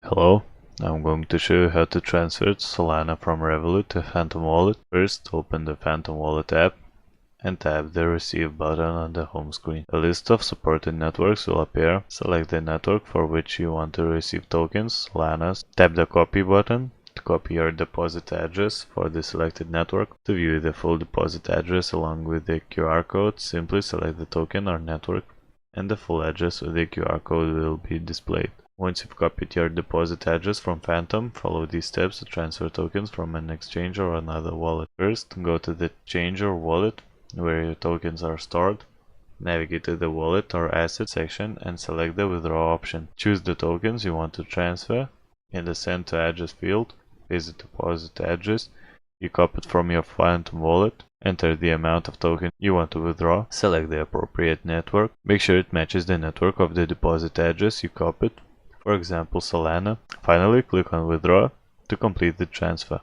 Hello, I'm going to show you how to transfer Solana from Revolut to Phantom Wallet. First, open the Phantom Wallet app and tap the Receive button on the home screen. A list of supported networks will appear. Select the network for which you want to receive tokens, Solana. Tap the Copy button to copy your deposit address for the selected network. To view the full deposit address along with the QR code, simply select the token or network and the full address with the QR code will be displayed. Once you've copied your deposit address from Phantom, follow these steps to transfer tokens from an exchange or another wallet. First, go to the exchange or wallet where your tokens are stored. Navigate to the wallet or asset section and select the withdraw option. Choose the tokens you want to transfer. In the send to address field, paste the deposit address you copied from your Phantom wallet. Enter the amount of token you want to withdraw. Select the appropriate network. Make sure it matches the network of the deposit address you copied. For example, Solana. Finally, click on Withdraw to complete the transfer.